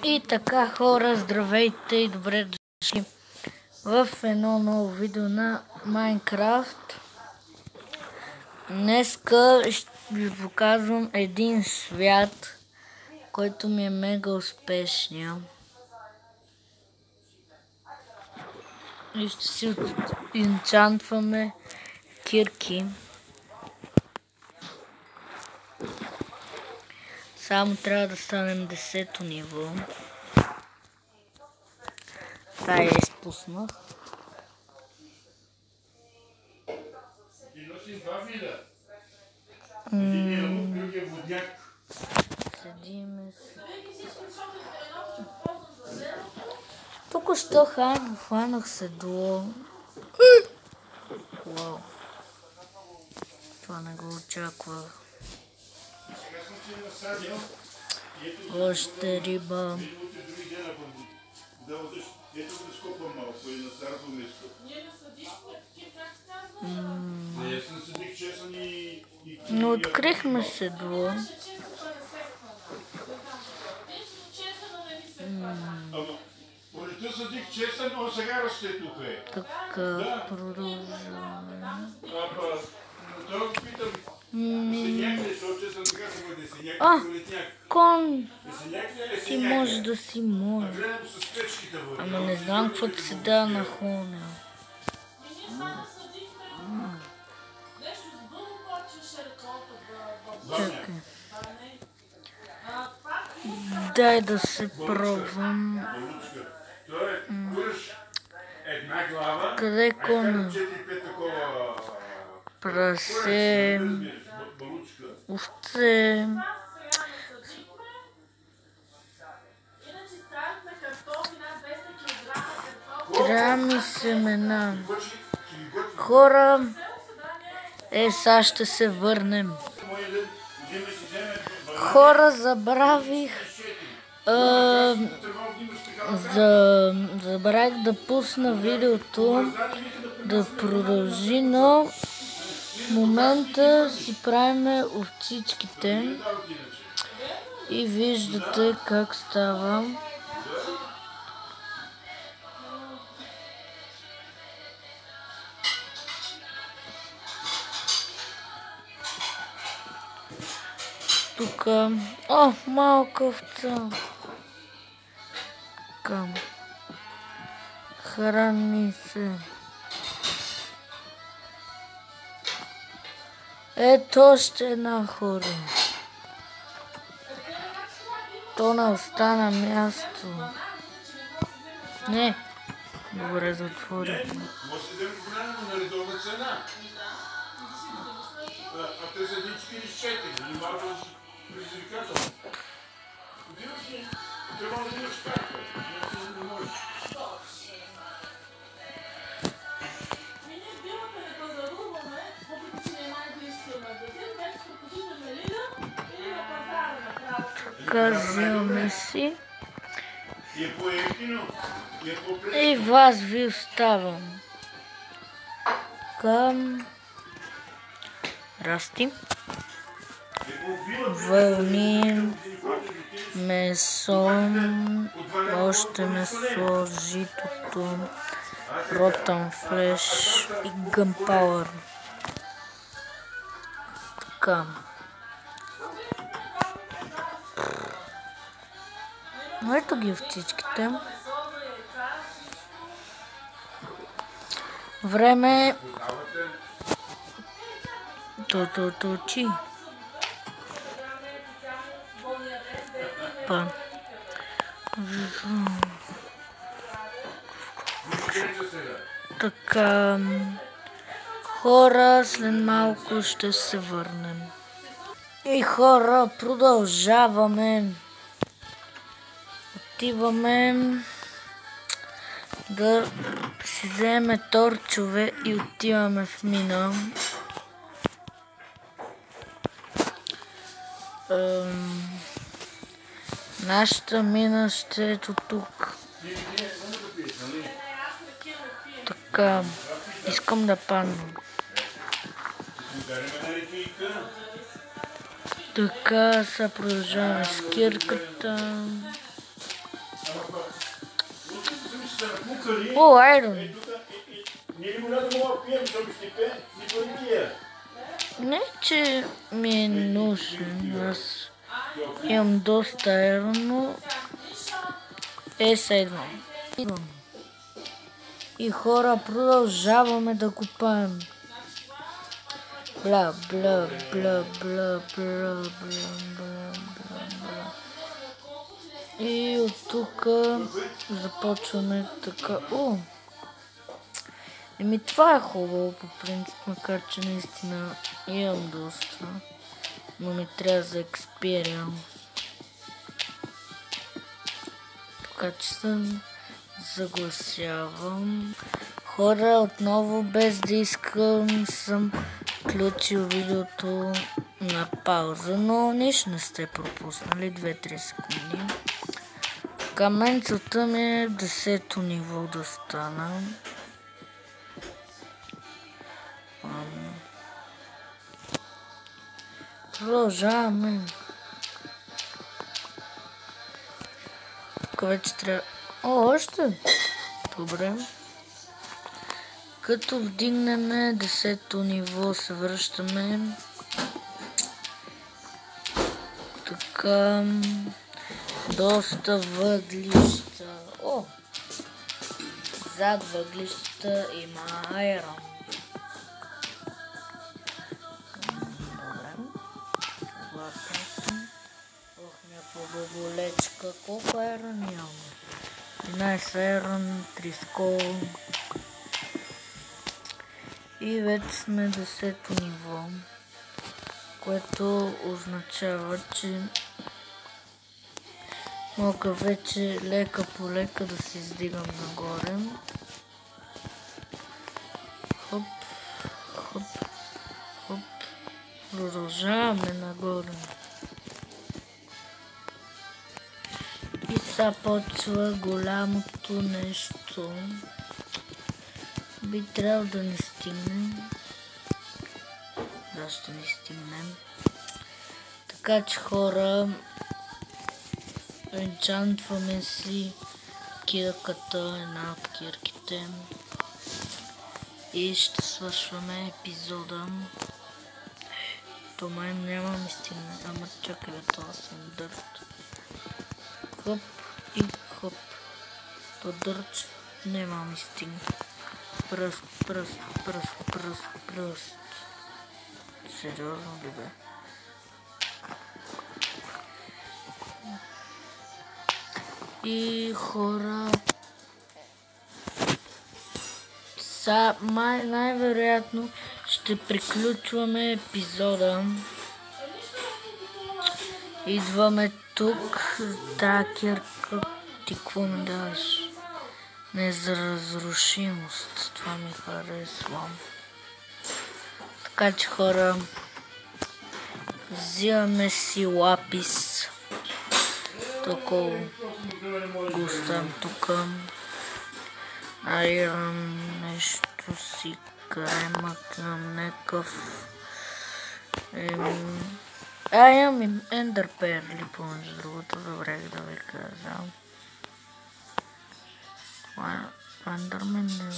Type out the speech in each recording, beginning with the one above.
И така, хора, здравейте и добре дошли в едно ново видео на Майнкрафт. Днеска ще ви показвам един свят, който ми е мега успешния. И ще си инчантваме кирки. Само трябва да станем 10-то ниво. Тая я изпуснах. Седиме се. Току-що хванах седло. Вау. Това не го очаквах. Още риба. Но открихме седло. Така, продължаваме. Кон, ти може да си мой. Ама не знам какво се дава на хоня. Чакай. Дай да се пробвам. Къде е кона? Прасе. Овце. Трябва ми семена. Хора, сега ще се върнем. Хора, забравих. Забравих да пусна видеото да продължи, но в момента си правиме овцичките и виждате как става. Тук, малка овца. Към. Храни се. Ето още една хора. То не остана място. Не. Добре, затворихме. Така, вземаме си. И вас ви оставам. Към расти. Вълни. Месо. Още месо. Житото. Ротан флеш. И гънпауър. Така. Ето ги овцичките. Време точи. Така. Хора, след малко ще се върнем. И хора, продължаваме. Отиваме да си вземе торчове и отиваме в мина. Нашата мина ще е тук. Така, искам да падна. Така, сега продължаваме с кирката. О, айрон. Не, че ми е нужен. Аз имам доста айрон, но сега идвам. И хора, продължаваме да купаем. Бла, бла, бла, бла, бла, бла, бла, бла. И от тук започваме така. О! Еми това е хубаво по принцип, макар че наистина имам доста. Но ми трябва за експириенс. Така че съм загласявам. Хора, отново без да искам съм включил видеото на пауза, но нищо не сте пропуснали, 2-3 секунди. Към мен целта ми е 10-то ниво да стана. Продължаваме. Тук вече трябва... О, още? Добре. Като вдигнем 10-то ниво, се връщаме. Така... Доста въглища. О! Зад въглищата има айрон. Добре. Съгласен съм. Ох, някаква баболечка. Колко айрон нямаме? 11 айрон, 3 скол. И вече сме 10-то ниво. Което означава, че мога вече лека по лека да се издигам нагоре. Хоп, хоп, хоп. Продължаваме нагоре. И сега почва голямото нещо. Би трябвало да не стигнем. Да, ще не стигнем. Така че хора, енчантваме си кирката, една от кирките. И ще свършваме епизода. То май няма ми стигне. Ама чакай, това съм дърт. Хоп и хоп. То дърт няма ми стигне. Пръст, пръст, пръст, пръст, пръст. Сериозно ли бе? И хора, най-вероятно ще приключваме епизода. Идваме тук, тази кирка, ти какво ми даваш? Не за разрушимост, това ми харесва. Така че хора, взимаме си лапис. Толкова го оставям тук. Айрон, нещо си крема към някакъв. Имам им ендър перли, помежду другото, забравих да ви кажа. Ендърмен не бе.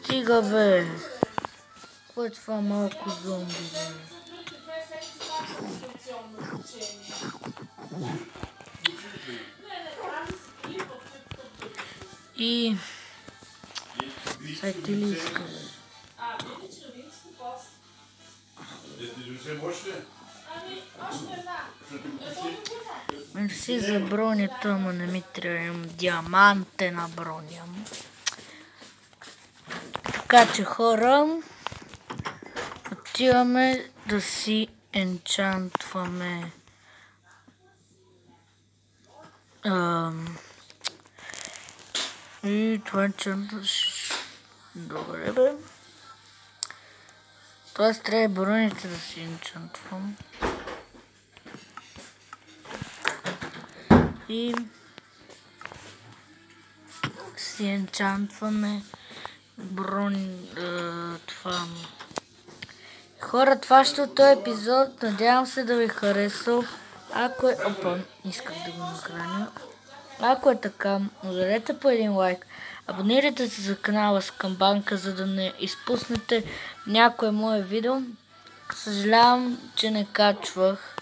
Стига бе! Кой е това малко зомби бе? И... Сега ти ли искаш? Мерси за бронята, ама не ми трябва, имам диамантена броня. Така че хора, отиваме да си енчантваме и това енчантваш. Добре бе. Това трябва броните да си енчантвам. И си енчантваме брони, това. Хора, това ще е този епизод. Надявам се да ви хареса. Ако е... Опа, исках да го нахраня. Ако е така, ударете по един лайк. Абонирайте се за канала с камбанка, за да не изпуснете някое мое видео. Съжалявам, че не качвах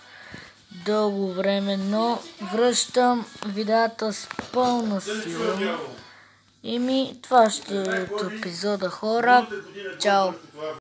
дълго време, но връщам видеята с пълна сила. И това ще е от епизода, хора. Чао!